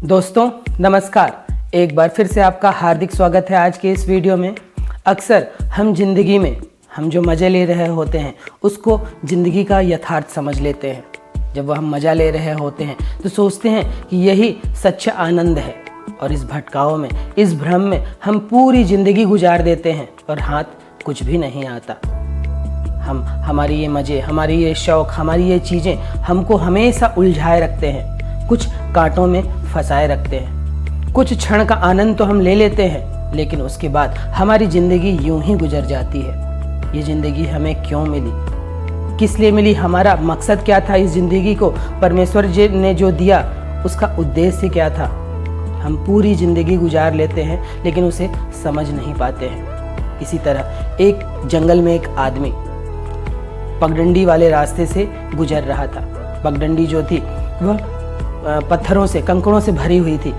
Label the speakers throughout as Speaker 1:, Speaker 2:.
Speaker 1: दोस्तों नमस्कार। एक बार फिर से आपका हार्दिक स्वागत है आज के इस वीडियो में। अक्सर हम जिंदगी में हम जो मज़े ले रहे होते हैं उसको ज़िंदगी का यथार्थ समझ लेते हैं। जब वह हम मज़ा ले रहे होते हैं तो सोचते हैं कि यही सच्चा आनंद है, और इस भटकाव में, इस भ्रम में हम पूरी ज़िंदगी गुजार देते हैं और हाथ कुछ भी नहीं आता। हमारी ये मज़े, हमारी ये शौक़, हमारी ये चीज़ें हमको हमेशा उलझाए रखते हैं, कुछ कांटों में फंसाए रखते हैं। कुछ क्षण का आनंद तो हम ले लेते हैं, लेकिन उसके बाद हमारी ज़िंदगी यूं ही गुजर जाती है। ये ज़िंदगी हमें क्यों मिली, किस लिए मिली, हमारा मकसद क्या था, इस ज़िंदगी को परमेश्वर जी ने जो दिया उसका उद्देश्य क्या था। हम पूरी ज़िंदगी गुजार लेते हैं लेकिन उसे समझ नहीं पाते हैं। इसी तरह एक जंगल में एक आदमी पगडंडी वाले रास्ते से गुजर रहा था। पगडंडी जो थी वह पत्थरों से, कंकड़ों से भरी हुई थी।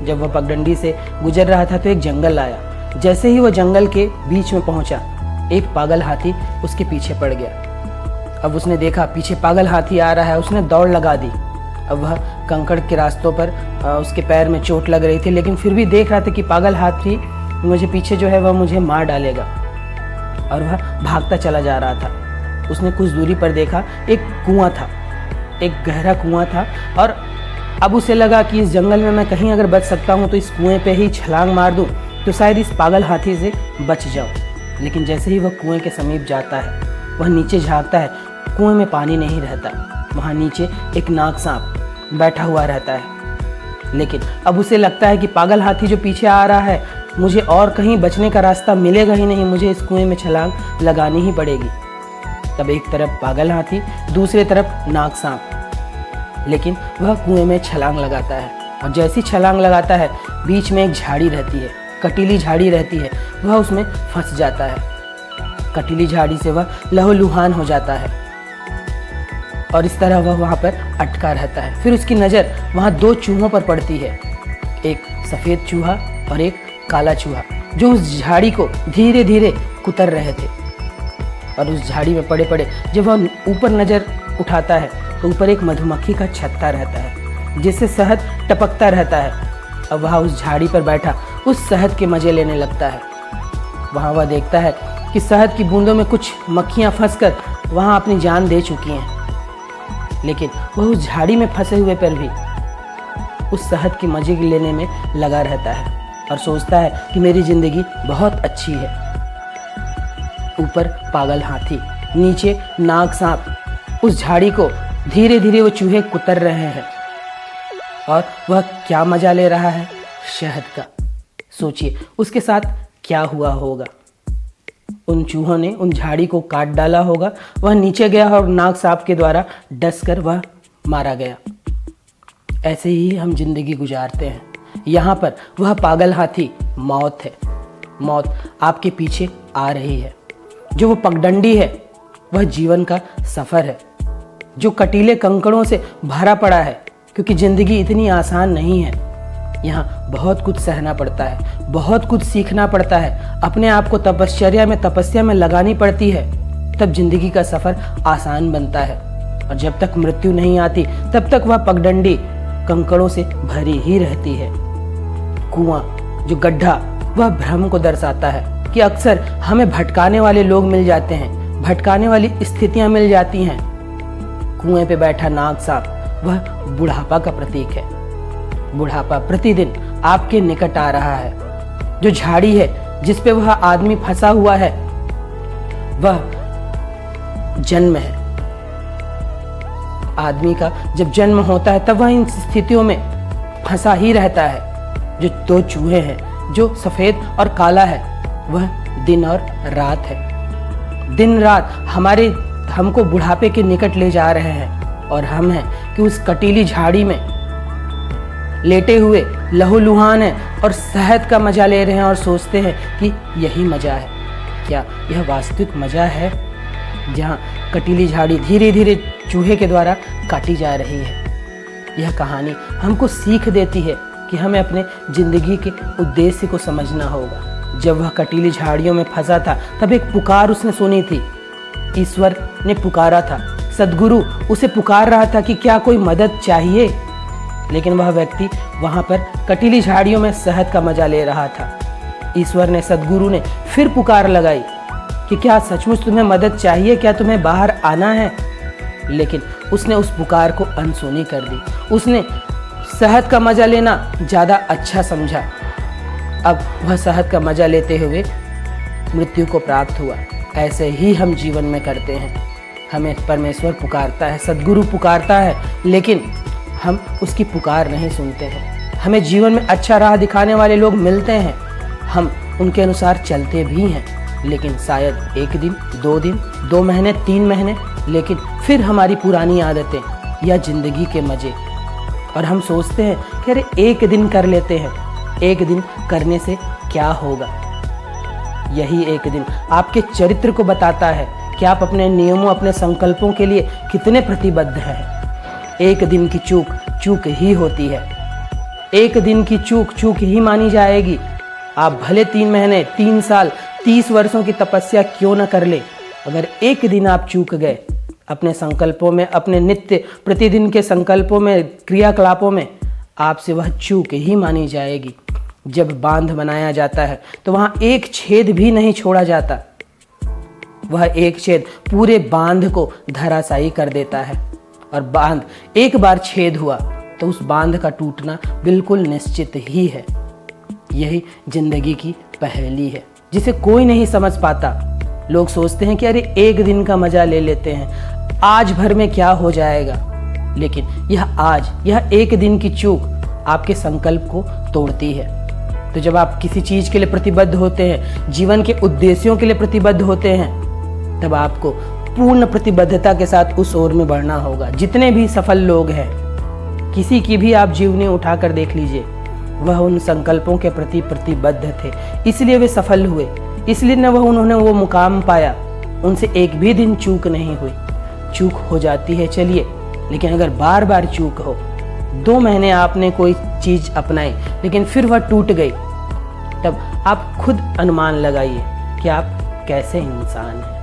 Speaker 1: जब वह पगडंडी से गुजर रहा था तो एक जंगल आया। जैसे ही वह जंगल के बीच में पहुंचा, एक पागल हाथी उसके पीछे पड़ गया। अब उसने देखा पीछे पागल हाथी आ रहा है, उसने दौड़ लगा दी। अब वह कंकड़ के रास्तों पर उसके पैर में चोट लग रही थी, लेकिन फिर भी देख रहा था कि पागल हाथी मुझे पीछे जो है वह मुझे मार डालेगा, और वह भागता चला जा रहा था। उसने कुछ दूरी पर देखा एक कुआं था, एक गहरा कुआं था, और अब उसे लगा कि इस जंगल में मैं कहीं अगर बच सकता हूँ तो इस कुएं पे ही छलांग मार दूँ तो शायद इस पागल हाथी से बच जाऊँ। लेकिन जैसे ही वह कुएं के समीप जाता है, वह नीचे झांकता है, कुएं में पानी नहीं रहता। वहाँ नीचे एक नाग सांप बैठा हुआ रहता है। लेकिन अब उसे लगता है कि पागल हाथी जो पीछे आ रहा है, मुझे और कहीं बचने का रास्ता मिलेगा ही नहीं, मुझे इस कुएं में छलांग लगानी ही पड़ेगी। तब एक तरफ पागल हाथी, दूसरी तरफ नाग सांप, लेकिन वह कुएं में छलांग लगाता है। और जैसी छलांग लगाता है, बीच में एक झाड़ी रहती है, कटीली झाड़ी रहती है, वह उसमें फंस जाता है। कटीली झाड़ी से वह लहूलुहान हो जाता है, और इस तरह वह वहाँ पर अटका रहता है। फिर उसकी नज़र वहाँ दो चूहों पर पड़ती है, एक सफ़ेद चूहा और एक काला चूहा, जो उस झाड़ी को धीरे धीरे कुतर रहे थे। और उस झाड़ी में पड़े पड़े जब वह ऊपर नज़र उठाता है तो ऊपर एक मधुमक्खी का छत्ता रहता है, जिससे शहद टपकता रहता है। अब वह उस झाड़ी पर बैठा उस शहद के मज़े लेने लगता है। वहाँ वह देखता है कि शहद की बूंदों में कुछ मक्खियाँ फंसकर वहाँ अपनी जान दे चुकी हैं, लेकिन वह उस झाड़ी में फंसे हुए पर भी उस शहद के मज़े लेने में लगा रहता है और सोचता है कि मेरी ज़िंदगी बहुत अच्छी है। ऊपर पागल हाथी, नीचे नाग सांप, उस झाड़ी को धीरे धीरे वो चूहे कुतर रहे हैं, और वह क्या मज़ा ले रहा है शहद का। सोचिए उसके साथ क्या हुआ होगा। उन चूहों ने उन झाड़ी को काट डाला होगा, वह नीचे गया और नाग सांप के द्वारा डसकर वह मारा गया। ऐसे ही हम जिंदगी गुजारते हैं। यहाँ पर वह पागल हाथी मौत है। मौत आपके पीछे आ रही है। जो वो पगडंडी है वह जीवन का सफ़र है, जो कटीले कंकड़ों से भरा पड़ा है, क्योंकि ज़िंदगी इतनी आसान नहीं है। यहाँ बहुत कुछ सहना पड़ता है, बहुत कुछ सीखना पड़ता है, अपने आप को तपस्या में लगानी पड़ती है, तब ज़िंदगी का सफ़र आसान बनता है। और जब तक मृत्यु नहीं आती तब तक वह पगडंडी कंकड़ों से भरी ही रहती है। कुआं, जो गड्ढा, वह भ्रम को दर्शाता है कि अक्सर हमें भटकाने वाले लोग मिल जाते हैं, भटकाने वाली स्थितियाँ मिल जाती हैं। कुएं पे बैठा नाग सांप वह बुढ़ापा का प्रतीक है। बुढ़ापा प्रतिदिन आपके निकट आ रहा है। जो झाड़ी है जिस पे वह आदमी फंसा हुआ है, वह जन्म है। आदमी का जब जन्म होता है तब वह इन स्थितियों में फंसा ही रहता है। जो दो चूहे हैं, जो सफ़ेद और काला है, वह दिन और रात है। दिन रात हमको बुढ़ापे के निकट ले जा रहे हैं, और हम हैं कि उस कटीली झाड़ी में लेटे हुए लहूलुहान हैं और शहद का मज़ा ले रहे हैं और सोचते हैं कि यही मज़ा है। क्या यह वास्तविक मज़ा है, जहाँ कटीली झाड़ी धीरे धीरे चूहे के द्वारा काटी जा रही है। यह कहानी हमको सीख देती है कि हमें अपने ज़िंदगी के उद्देश्य को समझना होगा। जब वह कटीली झाड़ियों में फंसा था तब एक पुकार उसने सुनी थी। ईश्वर ने पुकारा था, सद्गुरु उसे पुकार रहा था कि क्या कोई मदद चाहिए। लेकिन वह व्यक्ति वहाँ पर कटीली झाड़ियों में शहद का मजा ले रहा था। ईश्वर ने, सद्गुरु ने फिर पुकार लगाई कि क्या सचमुच तुम्हें मदद चाहिए, क्या तुम्हें बाहर आना है। लेकिन उसने उस पुकार को अनसुनी कर दी। उसने शहद का मजा लेना ज़्यादा अच्छा समझा। अब वह शहद का मजा लेते हुए मृत्यु को प्राप्त हुआ। ऐसे ही हम जीवन में करते हैं। हमें परमेश्वर पुकारता है, सद्गुरु पुकारता है, लेकिन हम उसकी पुकार नहीं सुनते हैं। हमें जीवन में अच्छा राह दिखाने वाले लोग मिलते हैं, हम उनके अनुसार चलते भी हैं, लेकिन शायद 1 दिन, 2 दिन, 2 महीने, 3 महीने, लेकिन फिर हमारी पुरानी आदतें या जिंदगी के मज़े, और हम सोचते हैं कि अरे 1 दिन कर लेते हैं, 1 दिन करने से क्या होगा। यही 1 दिन आपके चरित्र को बताता है कि आप अपने नियमों, अपने संकल्पों के लिए कितने प्रतिबद्ध हैं। 1 दिन की चूक चूक ही होती है। 1 दिन की चूक चूक ही मानी जाएगी। आप भले 3 महीने, 3 साल, 30 वर्षों की तपस्या क्यों न कर ले, अगर 1 दिन आप चूक गए अपने संकल्पों में, अपने नित्य प्रतिदिन के संकल्पों में, क्रियाकलापों में, आपसे वह चूक ही मानी जाएगी। जब बांध बनाया जाता है तो वहाँ एक छेद भी नहीं छोड़ा जाता। वह एक छेद पूरे बांध को धराशायी कर देता है, और बांध एक बार छेद हुआ तो उस बांध का टूटना बिल्कुल निश्चित ही है। यही जिंदगी की पहेली है जिसे कोई नहीं समझ पाता। लोग सोचते हैं कि अरे 1 दिन का मजा ले लेते हैं, आज भर में क्या हो जाएगा, लेकिन यह 1 दिन की चूक आपके संकल्प को तोड़ती है। तो जब आप किसी चीज के लिए प्रतिबद्ध होते हैं, जीवन के उद्देश्यों के लिए प्रतिबद्ध होते हैं, तब आपको पूर्ण प्रतिबद्धता के साथ उस ओर में बढ़ना होगा। जितने भी सफल लोग हैं, किसी की भी आप जीवनी उठाकर देख लीजिए, वह उन संकल्पों के प्रति प्रतिबद्ध थे, इसलिए वे सफल हुए, इसलिए न उन्होंने वो मुकाम पाया। उनसे 1 भी दिन चूक नहीं हुई। चूक हो जाती है, चलिए, लेकिन अगर बार बार चूक हो, 2 महीने आपने कोई चीज अपनाई लेकिन फिर वह टूट गई, तब आप खुद अनुमान लगाइए कि आप कैसे इंसान हैं।